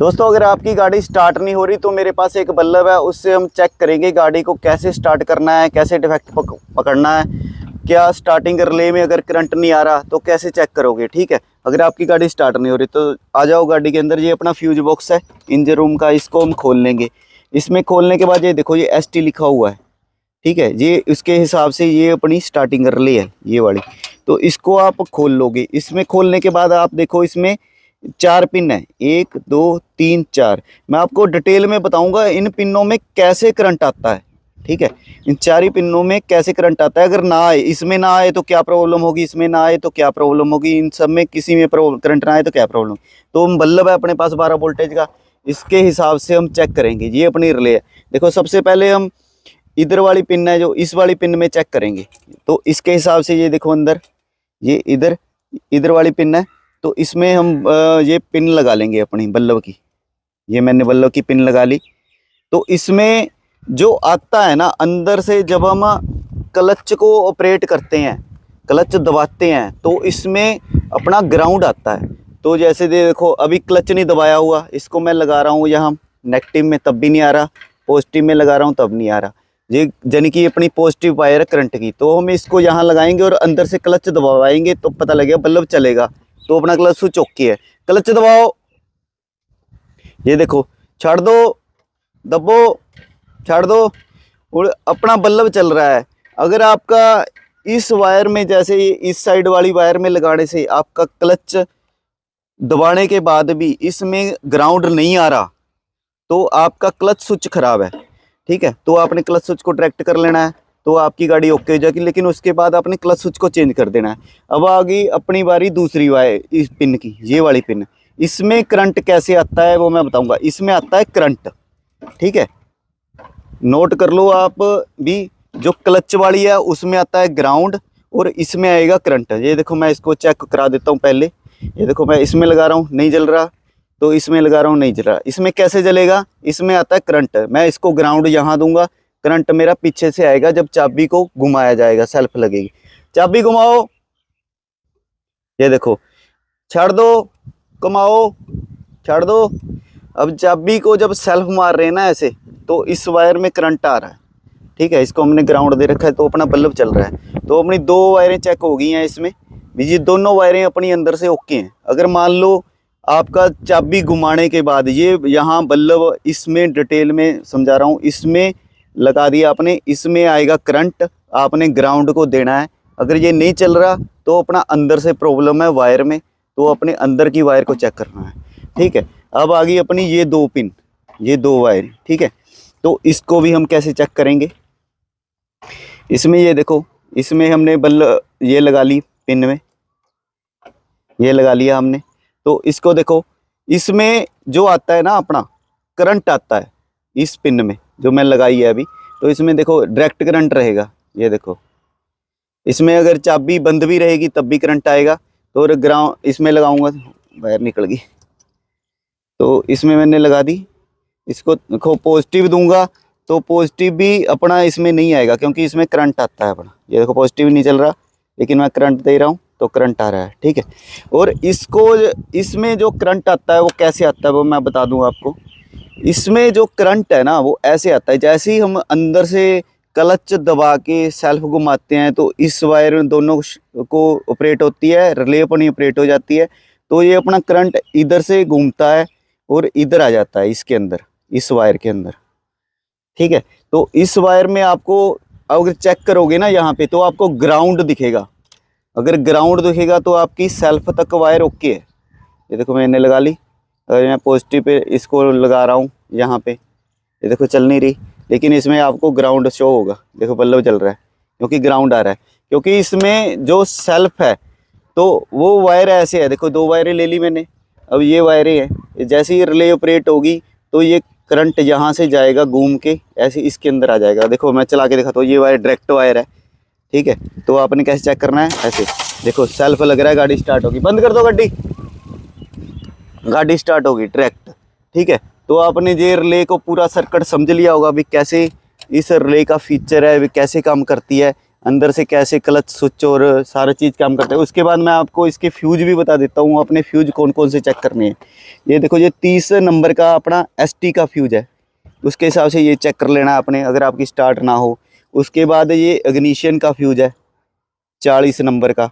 दोस्तों अगर आपकी गाड़ी स्टार्ट नहीं हो रही तो मेरे पास एक बल्ब है, उससे हम चेक करेंगे गाड़ी को कैसे स्टार्ट करना है, कैसे डिफेक्ट पकड़ना है, क्या स्टार्टिंग रिले में अगर करंट नहीं आ रहा तो कैसे चेक करोगे। ठीक है, अगर आपकी गाड़ी स्टार्ट नहीं हो रही तो आ जाओ गाड़ी के अंदर। ये अपना फ्यूज बॉक्स है इंजन रूम का, इसको हम खोल लेंगे। इसमें खोलने के बाद ये देखो ये ST लिखा हुआ है। ठीक है, ये उसके हिसाब से ये अपनी स्टार्टिंग रिले है ये वाली, तो इसको आप खोल लोगे। इसमें खोलने के बाद आप देखो इसमें 4 पिन है, 1 2 3 4। मैं आपको डिटेल में बताऊंगा इन पिनों में कैसे करंट आता है। ठीक है, इन 4 ही पिनों में कैसे करंट आता है। अगर ना आए, इसमें ना आए तो क्या प्रॉब्लम होगी, इसमें ना आए तो क्या प्रॉब्लम होगी, इन सब में किसी में करंट ना आए तो क्या प्रॉब्लम। तो हम बल्ब है अपने पास 12 वोल्टेज का, इसके हिसाब से हम चेक करेंगे। ये अपनी रिले है। देखो सबसे पहले हम इधर वाली पिन है जो इस वाली पिन में चेक करेंगे। तो इसके हिसाब से ये देखो अंदर ये इधर वाली पिन है, तो इसमें हम ये पिन लगा लेंगे अपनी बल्ब की। ये मैंने बल्ब की पिन लगा ली। तो इसमें जो आता है ना अंदर से, जब हम क्लच को ऑपरेट करते हैं, क्लच दबाते हैं, तो इसमें अपना ग्राउंड आता है। तो जैसे देखो अभी क्लच नहीं दबाया हुआ, इसको मैं लगा रहा हूँ यहाँ नेगेटिव में, तब भी नहीं आ रहा, पॉजिटिव में लगा रहा हूँ तब नहीं आ रहा। ये यानी कि अपनी पॉजिटिव वायर है करंट की। तो हम इसको यहाँ लगाएंगे और अंदर से क्लच दबाएंगे तो पता लगेगा बल्ब चलेगा। तो अपना क्लच स्विच ओके है। क्लच दबाओ, ये देखो, छाड़ दो, दबो, छाड़ दो, और अपना बल्ब चल रहा है। अगर आपका इस वायर में, जैसे इस साइड वाली वायर में लगाने से आपका क्लच दबाने के बाद भी इसमें ग्राउंड नहीं आ रहा तो आपका क्लच स्विच खराब है। ठीक है, तो आपने क्लच स्विच को डायरेक्ट कर लेना है तो आपकी गाड़ी ओके हो जाएगी। लेकिन उसके बाद आपने क्लच स्विच को चेंज कर देना है। अब आ गई अपनी बारी दूसरी वायर, इस पिन की, ये वाली पिन। इसमें करंट कैसे आता है वो मैं बताऊंगा। इसमें आता है करंट। ठीक है, नोट कर लो आप भी। जो क्लच वाली है उसमें आता है ग्राउंड और इसमें आएगा करंट। ये देखो मैं इसको चेक करा देता हूँ पहले। ये देखो मैं इसमें लगा रहा हूँ, नहीं जल रहा, तो इसमें लगा रहा हूँ, नहीं जल रहा। इसमें कैसे जलेगा, इसमें आता है करंट। मैं इसको ग्राउंड यहाँ दूंगा, करंट मेरा पीछे से आएगा जब चाबी को घुमाया जाएगा, सेल्फ लगेगी। चाबी घुमाओ, ये देखो, छाड़ दो, घुमाओ, छाड़ दो। अब चाबी को जब सेल्फ मार रहे हैं ना ऐसे, तो इस वायर में करंट आ रहा है। ठीक है, इसको हमने ग्राउंड दे रखा है तो अपना बल्ब चल रहा है। तो अपनी 2 वायरें चेक हो गई हैं इसमें भी, ये दोनों वायरें अपनी अंदर से ओके हैं। अगर मान लो आपका चाबी घुमाने के बाद ये यहाँ बल्ब, इसमें डिटेल में समझा रहा हूँ, इसमें लगा दिया आपने, इसमें आएगा करंट, आपने ग्राउंड को देना है। अगर ये नहीं चल रहा तो अपना अंदर से प्रॉब्लम है वायर में, तो अपने अंदर की वायर को चेक करना है। ठीक है, अब आ गई अपनी ये 2 पिन, ये 2 वायर। ठीक है, तो इसको भी हम कैसे चेक करेंगे। इसमें ये देखो, इसमें हमने बल्ब ये लगा ली पिन में, ये लगा लिया हमने। तो इसको देखो, इसमें जो आता है ना अपना करंट आता है इस पिन में जो मैं लगाई है अभी। तो इसमें देखो डायरेक्ट करंट रहेगा। ये देखो, इसमें अगर चाबी बंद भी रहेगी तब भी करंट आएगा। तो ग्राउंड इसमें लगाऊंगा, वायर निकल गई, तो इसमें मैंने लगा दी। इसको देखो पॉजिटिव दूंगा तो पॉजिटिव भी अपना इसमें नहीं आएगा क्योंकि इसमें करंट आता है अपना। ये देखो पॉजिटिव नहीं चल रहा लेकिन मैं करंट दे रहा हूँ तो करंट आ रहा है। ठीक है, और इसको, इसमें जो करंट आता है वो कैसे आता है वो मैं बता दूं आपको। इसमें जो करंट है ना वो ऐसे आता है, जैसे ही हम अंदर से क्लच दबा के सेल्फ घुमाते हैं तो इस वायर दोनों को ऑपरेट होती है, रिले अपनी ऑपरेट हो जाती है। तो ये अपना करंट इधर से घूमता है और इधर आ जाता है इसके अंदर, इस वायर के अंदर। ठीक है, तो इस वायर में आपको अगर चेक करोगे ना यहाँ पे तो आपको ग्राउंड दिखेगा। अगर ग्राउंड दिखेगा तो आपकी सेल्फ तक वायर ओके है। ये देखो मैंने लगा ली। अगर मैं पॉजिटिव पे इसको लगा रहा हूँ यहाँ पे, ये देखो चल नहीं रही, लेकिन इसमें आपको ग्राउंड शो होगा। देखो बल्ब चल रहा है क्योंकि ग्राउंड आ रहा है, क्योंकि इसमें जो सेल्फ है तो वो वायर ऐसे है। देखो 2 वायरें ले ली मैंने, अब ये वायरें हैं, जैसे ही रिले ऑपरेट होगी तो ये करंट यहाँ से जाएगा घूम के ऐसे इसके अंदर आ जाएगा। देखो मैं चला के दिखाता हूँ, ये वायर डायरेक्ट वायर है। ठीक है, तो आपने कैसे चेक करना है, ऐसे देखो सेल्फ लग रहा है, गाड़ी स्टार्ट होगी, बंद कर दो गाड़ी, गाड़ी स्टार्ट होगी डायरेक्ट। ठीक है, तो आपने ये रिले को पूरा सर्किट समझ लिया होगा भी कैसे इस रिले का फीचर है, भी कैसे काम करती है। अंदर से कैसे क्लच स्विच और सारा चीज़ काम करता है। उसके बाद मैं आपको इसके फ्यूज भी बता देता हूँ, अपने फ्यूज कौन कौन से चेक करने हैं। ये देखो, ये 30 नंबर का अपना ST का फ्यूज है, उसके हिसाब से ये चेक कर लेना है आपने, अगर आपकी स्टार्ट ना हो। उसके बाद ये इग्निशन का फ्यूज है 40 नंबर का,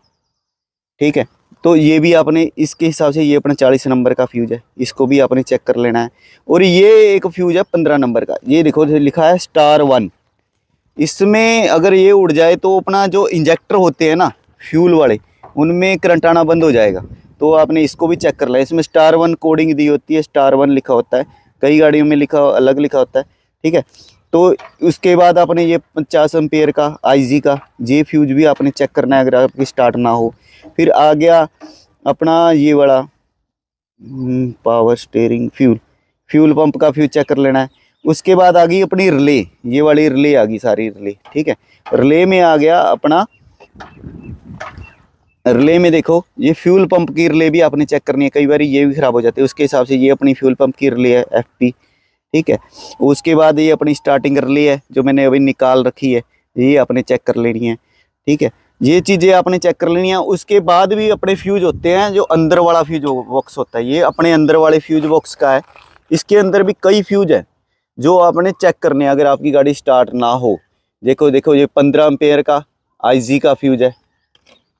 ठीक है। तो ये भी आपने इसके हिसाब से, ये अपना 40 नंबर का फ्यूज है, इसको भी आपने चेक कर लेना है। और ये एक फ्यूज है 15 नंबर का, ये देखो लिखा है स्टार 1। इसमें अगर ये उड़ जाए तो अपना जो इंजेक्टर होते हैं ना फ्यूल वाले, उनमें करंट आना बंद हो जाएगा। तो आपने इसको भी चेक कर लिया। इसमें स्टार 1 कोडिंग दी होती है, स्टार 1 लिखा होता है, कई गाड़ियों में अलग लिखा होता है, ठीक है। तो उसके बाद आपने ये 50 एम्पेयर का IG का ये फ्यूज भी आपने चेक करना है, अगर आपकी स्टार्ट ना हो। फिर आ गया अपना ये वाला पावर स्टीयरिंग फ्यूल पंप का फ्यूज चेक कर लेना है। उसके बाद आ गई अपनी रिले, ये वाली रिले आ गई, सारी रिले, ठीक है। रिले में आ गया अपना, रिले में देखो ये फ्यूल पंप की रिले भी आपने चेक करनी है, कई बार ये भी ख़राब हो जाती है। उसके हिसाब से ये अपनी फ्यूल पंप की रिले है FP, ठीक है। उसके बाद ये अपनी स्टार्टिंग रिले है जो मैंने अभी निकाल रखी है, ये आपने चेक कर लेनी है, ठीक है। ये चीज़ें आपने चेक कर लेनी है। उसके बाद भी अपने फ्यूज होते हैं, जो अंदर वाला फ्यूज बॉक्स होता है, ये अपने अंदर वाले फ्यूज बॉक्स का है। इसके अंदर भी कई फ्यूज है जो आपने चेक करने हैं, अगर आपकी गाड़ी स्टार्ट ना हो। देखो देखो, ये 15 एम्पेयर का IG का फ्यूज है,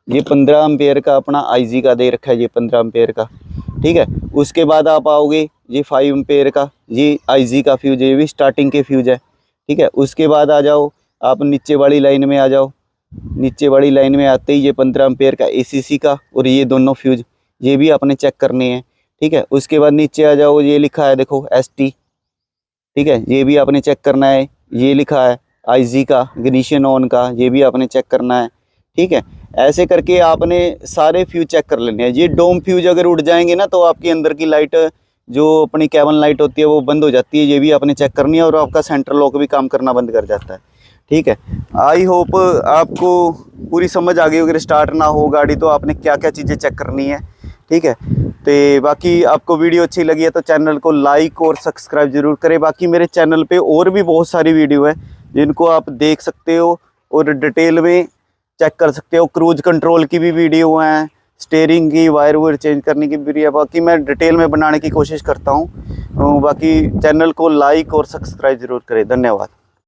ये 15 एम्पेयर का अपना IG का दे रखा है, ये 15 एम्पेयर का, ठीक है। उसके बाद आप आओगे, ये 5 एम्पेयर का, ये IG का फ्यूज है, ये भी स्टार्टिंग के फ्यूज है, ठीक है। उसके बाद आ जाओ आप नीचे वाली लाइन में आ जाओ, नीचे वाली लाइन में आते ही ये 15 एम्पेयर का ACC का और ये दोनों फ्यूज, ये भी आपने चेक करने हैं, ठीक है। उसके बाद नीचे आ जाओ, ये लिखा है देखो ST, ठीक है, ये भी आपने चेक करना है। ये लिखा है IG का इग्निशन ऑन का, ये भी आपने चेक करना है, ठीक है। ऐसे करके आपने सारे फ्यूज चेक कर लेने हैं। ये डोम फ्यूज अगर उड़ जाएंगे ना तो आपके अंदर की लाइट, जो अपनी कैबिन लाइट होती है, वो बंद हो जाती है, ये भी आपने चेक करनी है। और आपका सेंट्रल लॉक भी काम करना बंद कर जाता है, ठीक है। आई होप आपको पूरी समझ आ गई। अगर स्टार्ट ना हो गाड़ी तो आपने क्या क्या चीज़ें चेक करनी है, ठीक है। तो बाकी आपको वीडियो अच्छी लगी है तो चैनल को लाइक और सब्सक्राइब ज़रूर करें। बाकी मेरे चैनल पे और भी बहुत सारी वीडियो है जिनको आप देख सकते हो और डिटेल में चेक कर सकते हो। क्रूज कंट्रोल की भी वीडियो हैं, स्टीयरिंग की वायर चेंज करने की वीडियो, बाकी मैं डिटेल में बनाने की कोशिश करता हूँ। बाकी चैनल को लाइक और सब्सक्राइब ज़रूर करें। धन्यवाद।